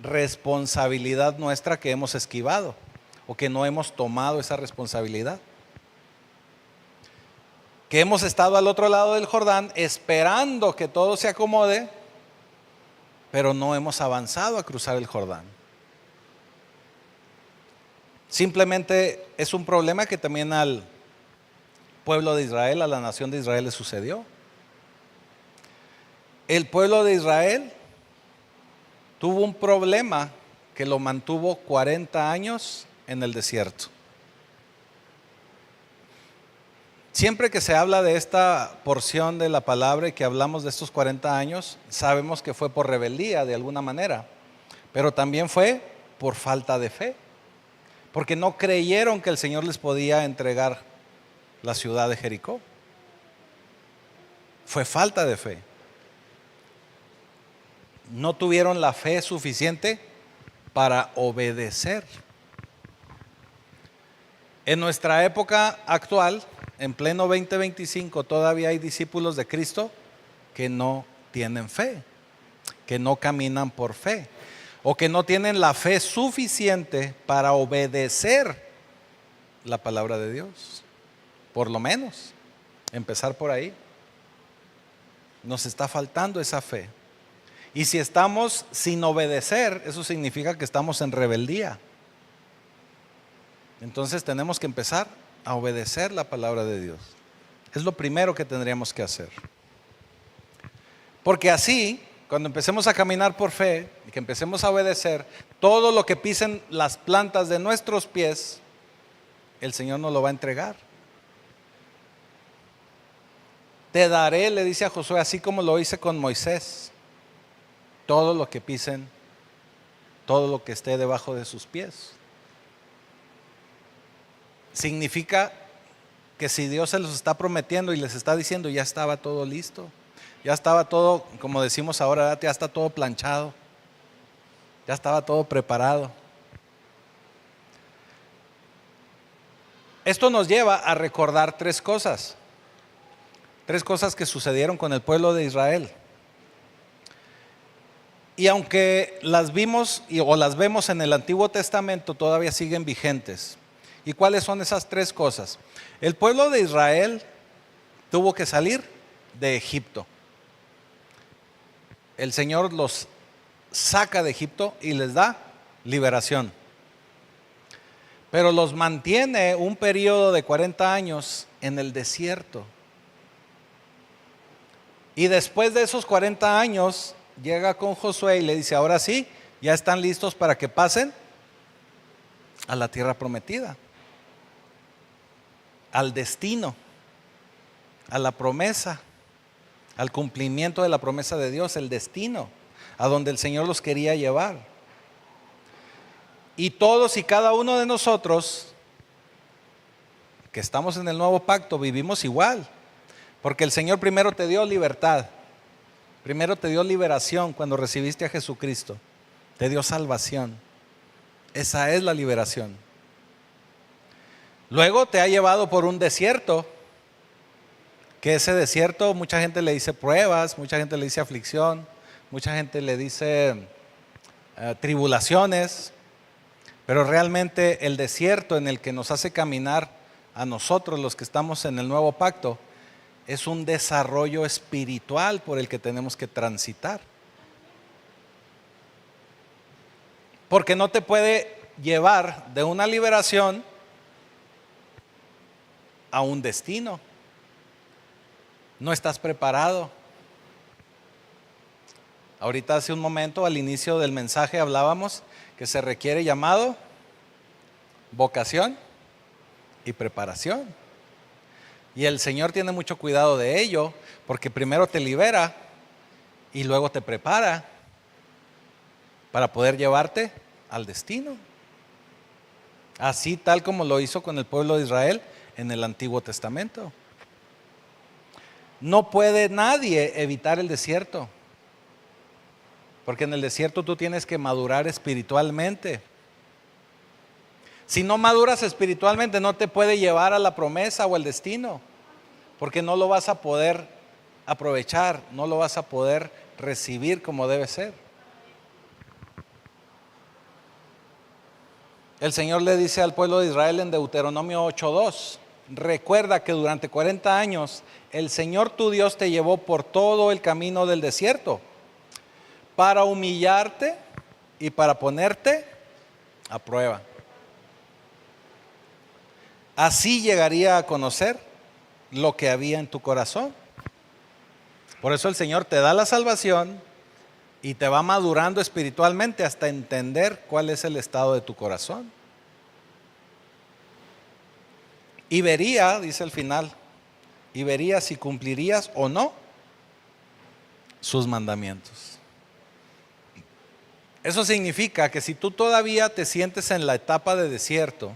responsabilidad nuestra que hemos esquivado o que no hemos tomado esa responsabilidad. Que hemos estado al otro lado del Jordán esperando que todo se acomode, pero no hemos avanzado a cruzar el Jordán. Simplemente es un problema que también al pueblo de Israel, a la nación de Israel le sucedió. El pueblo de Israel tuvo un problema que lo mantuvo 40 años en el desierto. Siempre que se habla de esta porción de la palabra y que hablamos de estos 40 años, sabemos que fue por rebeldía de alguna manera, pero también fue por falta de fe, porque no creyeron que el Señor les podía entregar la ciudad de Jericó. Fue falta de fe. No tuvieron la fe suficiente para obedecer. En nuestra época actual, en pleno 2025, todavía hay discípulos de Cristo que no tienen fe, que no caminan por fe, o que no tienen la fe suficiente para obedecer la palabra de Dios. Por lo menos, empezar por ahí. Nos está faltando esa fe. Y si estamos sin obedecer, eso significa que estamos en rebeldía. Entonces tenemos que empezar a obedecer la palabra de Dios. Es lo primero que tendríamos que hacer. Porque así, cuando empecemos a caminar por fe y que empecemos a obedecer, todo lo que pisen las plantas de nuestros pies, el Señor nos lo va a entregar. Te daré, le dice a Josué, así como lo hice con Moisés, todo lo que pisen, todo lo que esté debajo de sus pies. Significa que si Dios se los está prometiendo y les está diciendo, ya estaba todo listo, ya estaba todo, como decimos ahora, ya está todo planchado, ya estaba todo preparado. Esto nos lleva a recordar tres cosas que sucedieron con el pueblo de Israel. Y aunque las vimos o las vemos en el Antiguo Testamento, todavía siguen vigentes. ¿Y cuáles son esas tres cosas? El pueblo de Israel tuvo que salir de Egipto. El Señor los saca de Egipto y les da liberación. Pero los mantiene un periodo de 40 años en el desierto. Y después de esos 40 años, llega con Josué y le dice, ahora sí, ya están listos para que pasen a la tierra prometida, al destino, a la promesa, al cumplimiento de la promesa de Dios, el destino, a donde el Señor los quería llevar. Y todos y cada uno de nosotros que estamos en el nuevo pacto vivimos igual, porque el Señor primero te dio libertad, primero te dio liberación cuando recibiste a Jesucristo, te dio salvación. Esa es la liberación. Luego te ha llevado por un desierto, que ese desierto mucha gente le dice pruebas, mucha gente le dice aflicción, mucha gente le dice tribulaciones, pero realmente el desierto en el que nos hace caminar a nosotros los que estamos en el nuevo pacto es un desarrollo espiritual por el que tenemos que transitar. Porque no te puede llevar de una liberación a un destino. No estás preparado. Ahorita hace un momento al inicio del mensaje hablábamos que se requiere llamado, vocación y preparación. Y el Señor tiene mucho cuidado de ello, porque primero te libera y luego te prepara para poder llevarte al destino. Así tal como lo hizo con el pueblo de Israel en el Antiguo Testamento. No puede nadie evitar el desierto, porque en el desierto tú tienes que madurar espiritualmente. Si no maduras espiritualmente, no te puede llevar a la promesa o al destino, porque no lo vas a poder aprovechar, no lo vas a poder recibir como debe ser. El Señor le dice al pueblo de Israel en Deuteronomio 8:2, recuerda que durante 40 años el Señor tu Dios te llevó por todo el camino del desierto para humillarte y para ponerte a prueba. Así llegaría a conocer lo que había en tu corazón. Por eso el Señor te da la salvación y te va madurando espiritualmente hasta entender cuál es el estado de tu corazón. Y vería, dice el final, y vería si cumplirías o no sus mandamientos. Eso significa que si tú todavía te sientes en la etapa de desierto,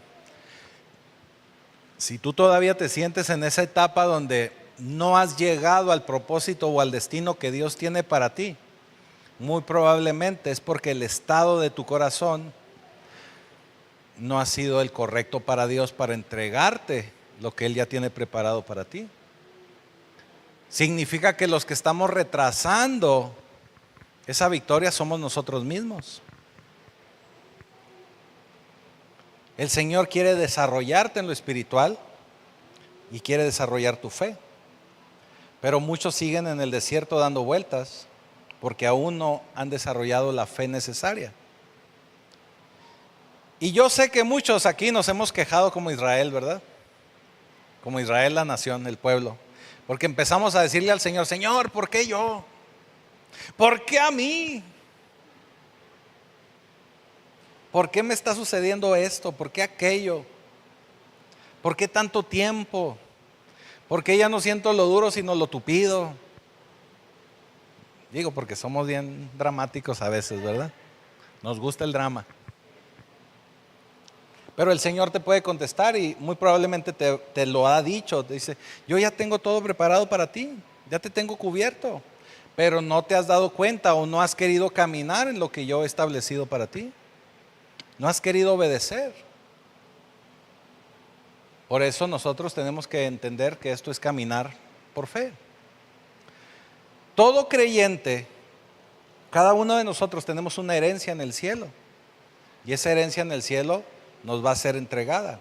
si tú todavía te sientes en esa etapa donde no has llegado al propósito o al destino que Dios tiene para ti, muy probablemente es porque el estado de tu corazón no ha sido el correcto para Dios para entregarte lo que Él ya tiene preparado para ti. Significa que los que estamos retrasando esa victoria somos nosotros mismos. El Señor quiere desarrollarte en lo espiritual y quiere desarrollar tu fe. Pero muchos siguen en el desierto dando vueltas porque aún no han desarrollado la fe necesaria. Y yo sé que muchos aquí nos hemos quejado como Israel, ¿verdad? Como Israel, la nación, el pueblo. Porque empezamos a decirle al Señor, Señor, ¿por qué yo? ¿Por qué a mí? ¿Por qué me está sucediendo esto? ¿Por qué aquello? ¿Por qué tanto tiempo? ¿Por qué ya no siento lo duro sino lo tupido? Digo, porque somos bien dramáticos a veces, ¿verdad? Nos gusta el drama. Pero el Señor te puede contestar y muy probablemente te lo ha dicho. Te dice, yo ya tengo todo preparado para ti, ya te tengo cubierto, pero no te has dado cuenta o no has querido caminar en lo que yo he establecido para ti. No has querido obedecer. Por eso nosotros tenemos que entender que esto es caminar por fe. Todo creyente, cada uno de nosotros tenemos una herencia en el cielo. Y esa herencia en el cielo nos va a ser entregada.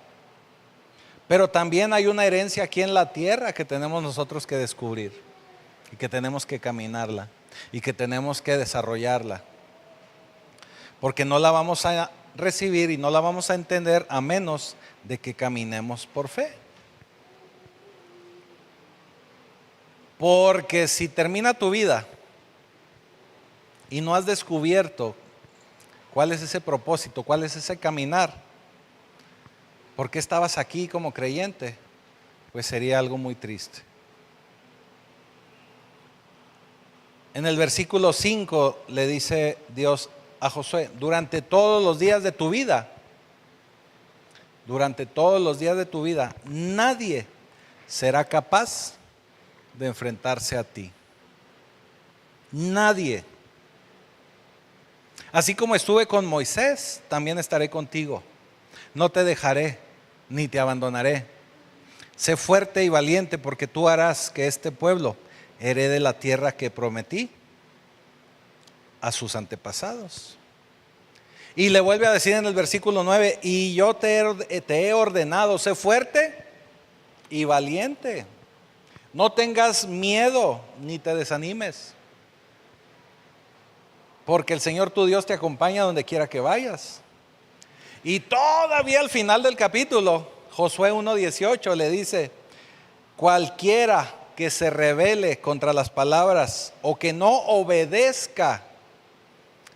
Pero también hay una herencia aquí en la tierra que tenemos nosotros que descubrir. Y que tenemos que caminarla. Y que tenemos que desarrollarla. Porque no la vamos a recibir y no la vamos a entender a menos de que caminemos por fe. Porque si termina tu vida y no has descubierto cuál es ese propósito, cuál es ese caminar, ¿por qué estabas aquí como creyente? Pues sería algo muy triste. En el versículo 5 le dice Dios a Josué, durante todos los días de tu vida, nadie será capaz de enfrentarse a ti. Nadie. Así como estuve con Moisés, también estaré contigo. No te dejaré, ni te abandonaré. Sé fuerte y valiente, porque tú harás que este pueblo herede la tierra que prometí a sus antepasados. Y le vuelve a decir en el versículo 9, y yo te he ordenado, sé fuerte y valiente. No tengas miedo ni te desanimes, porque el Señor tu Dios te acompaña donde quiera que vayas. Y todavía al final del capítulo, Josué 1:18 le dice, cualquiera que se rebele contra las palabras o que no obedezca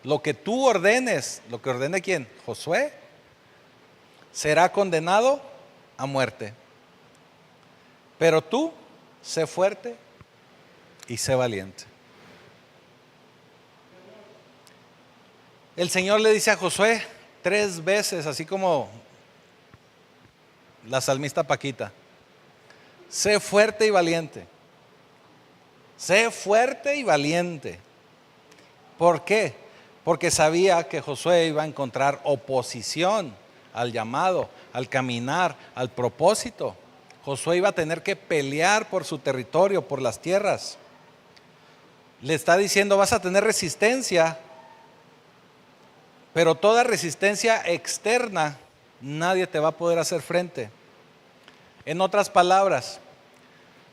lo que tú ordenes, lo que ordene ¿quién? Josué, será condenado a muerte. Pero tú, sé fuerte y sé valiente. El Señor le dice a Josué 3 veces, así como la salmista Paquita, sé fuerte y valiente. Sé fuerte y valiente. ¿Por qué? Porque sabía que Josué iba a encontrar oposición al llamado, al caminar, al propósito. Josué iba a tener que pelear por su territorio, por las tierras. Le está diciendo, vas a tener resistencia, pero toda resistencia externa nadie te va a poder hacer frente. En otras palabras,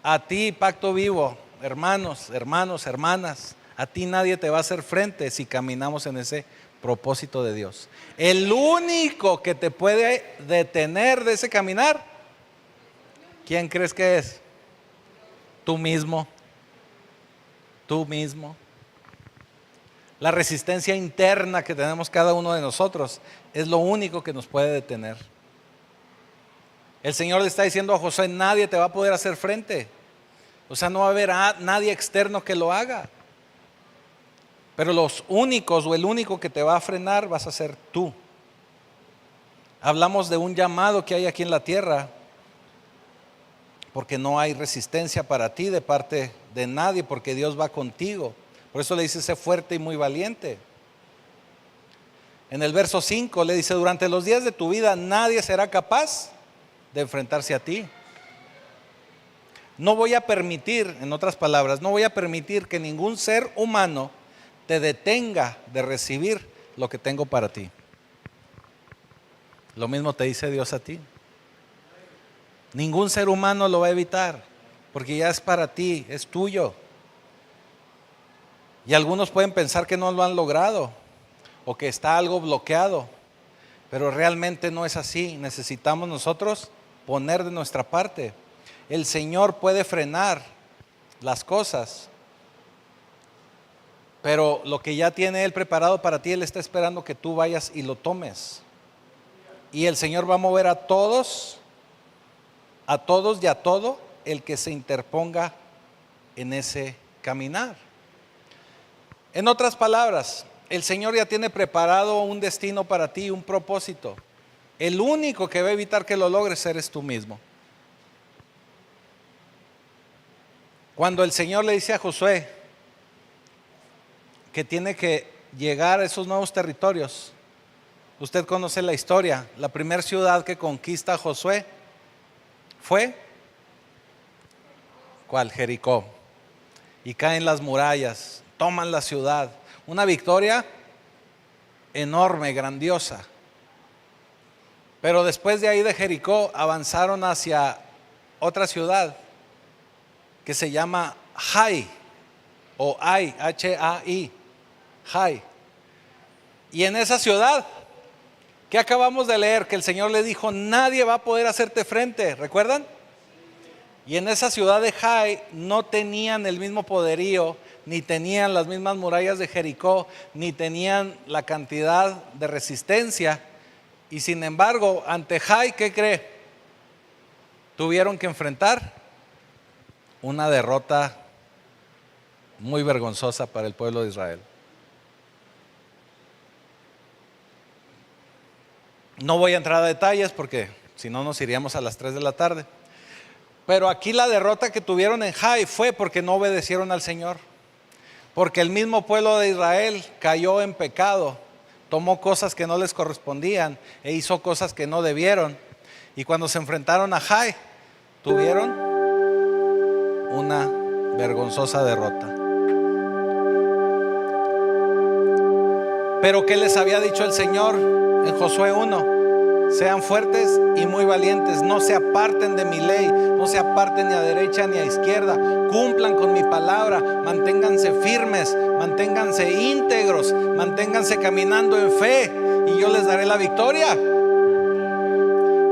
a ti, Pacto Vivo, hermanos, hermanas, a ti nadie te va a hacer frente si caminamos en ese propósito de Dios. El único que te puede detener de ese caminar, ¿quién crees que es? Tú mismo. Tú mismo. La resistencia interna que tenemos cada uno de nosotros es lo único que nos puede detener. El Señor le está diciendo a Josué: nadie te va a poder hacer frente. O sea, no va a haber nadie externo que lo haga. Pero los únicos o el único que te va a frenar vas a ser tú. Hablamos de un llamado que hay aquí en la tierra, porque no hay resistencia para ti de parte de nadie, porque Dios va contigo. Por eso le dice: sé fuerte y muy valiente. En el verso 5 le dice: durante los días de tu vida nadie será capaz de enfrentarse a ti. No voy a permitir, en otras palabras, no voy a permitir que ningún ser humano te detenga de recibir lo que tengo para ti. Lo mismo te dice Dios a ti. Ningún ser humano lo va a evitar, porque ya es para ti, es tuyo. Y algunos pueden pensar que no lo han logrado o que está algo bloqueado, pero realmente no es así. Necesitamos nosotros poner de nuestra parte. El Señor puede frenar las cosas, pero lo que ya tiene Él preparado para ti, Él está esperando que tú vayas y lo tomes. Y el Señor va a mover a todos y a todo el que se interponga en ese caminar. En otras palabras, el Señor ya tiene preparado un destino para ti, un propósito. El único que va a evitar que lo logres eres tú mismo. Cuando el Señor le dice a Josué que tiene que llegar a esos nuevos territorios, usted conoce la historia. La primera ciudad que conquista Josué fue, ¿cuál? Jericó. Y caen las murallas, toman la ciudad. Una victoria enorme, grandiosa. Pero después de ahí de Jericó avanzaron hacia otra ciudad que se llama Hai, o Ai, H-A-I, Hai. Y en esa ciudad, ¿qué acabamos de leer? Que el Señor le dijo: nadie va a poder hacerte frente, ¿recuerdan? Y en esa ciudad de Hai no tenían el mismo poderío, ni tenían las mismas murallas de Jericó, ni tenían la cantidad de resistencia. Y sin embargo, ante Hai, ¿qué cree? Tuvieron que enfrentar una derrota muy vergonzosa para el pueblo de Israel. No voy a entrar a detalles porque si no nos iríamos a las 3 de la tarde. Pero aquí la derrota que tuvieron en Hai fue porque no obedecieron al Señor. Porque el mismo pueblo de Israel cayó en pecado, tomó cosas que no les correspondían e hizo cosas que no debieron. Y cuando se enfrentaron a Hai, tuvieron una vergonzosa derrota. Pero ¿qué les había dicho el Señor en Josué 1? Sean fuertes y muy valientes, no se aparten de mi ley, no se aparten ni a derecha ni a izquierda, cumplan con mi palabra, manténganse firmes, manténganse íntegros, manténganse caminando en fe y yo les daré la victoria.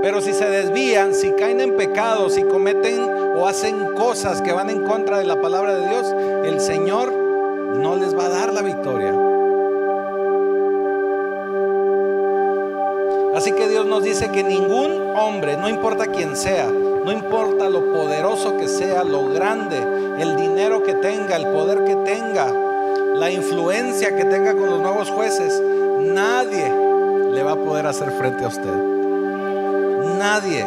Pero si se desvían, si caen en pecado, si cometen o hacen cosas que van en contra de la palabra de Dios, el Señor no les va a dar la victoria. Así que Dios nos dice que ningún hombre, no importa quién sea, no importa lo poderoso que sea, lo grande, el dinero que tenga, el poder que tenga, la influencia que tenga con los nuevos jueces, nadie le va a poder hacer frente a usted. Nadie.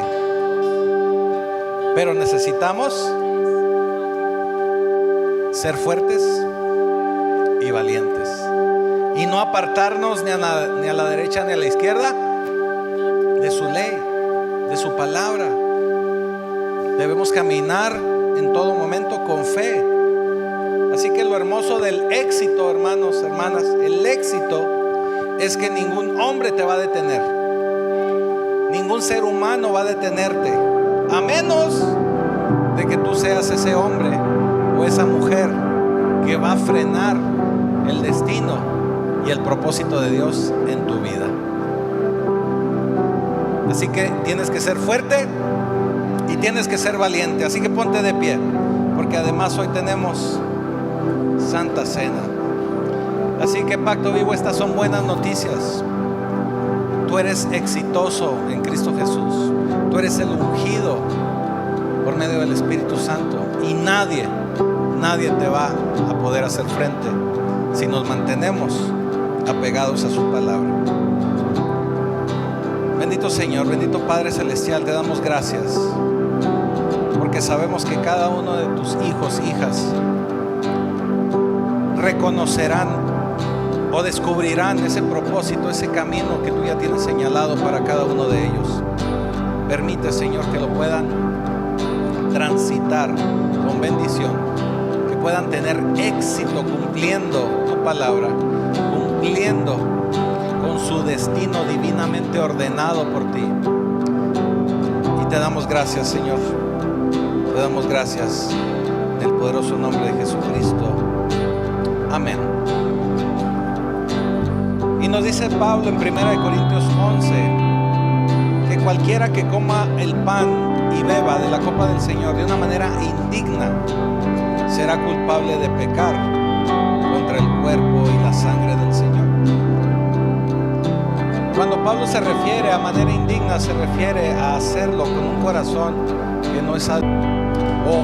Pero necesitamos ser fuertes y valientes y no apartarnos ni a la derecha ni a la izquierda de su ley, de su palabra. Debemos caminar en todo momento con fe. Así que lo hermoso del éxito, hermanos, hermanas, el éxito es que ningún hombre te va a detener. Ningún ser humano va a detenerte, a menos de que tú seas ese hombre o esa mujer que va a frenar el destino y el propósito de Dios en tu vida. Así que tienes que ser fuerte y tienes que ser valiente. Así que ponte de pie, porque además hoy tenemos Santa Cena. Así que Pacto Vivo, estas son buenas noticias. Tú eres exitoso en Cristo Jesús. Tú eres el ungido por medio del Espíritu Santo, y nadie te va a poder hacer frente si nos mantenemos apegados a su palabra. Bendito Señor, bendito Padre Celestial, te damos gracias porque sabemos que cada uno de tus hijos, hijas, reconocerán o descubrirán ese propósito, ese camino que tú ya tienes señalado para cada uno de ellos. Permite, Señor, que lo puedan transitar con bendición, que puedan tener éxito cumpliendo tu palabra, cumpliendo con su destino divinamente ordenado por ti. Y te damos gracias, Señor. Te damos gracias en el poderoso nombre de Jesucristo. Amén. Y nos dice Pablo en 1 Corintios 11 que cualquiera que coma el pan y beba de la copa del Señor de una manera indigna será culpable de pecar contra el cuerpo y la sangre del Señor. Cuando Pablo se refiere a manera indigna, se refiere a hacerlo con un corazón que no es algo, o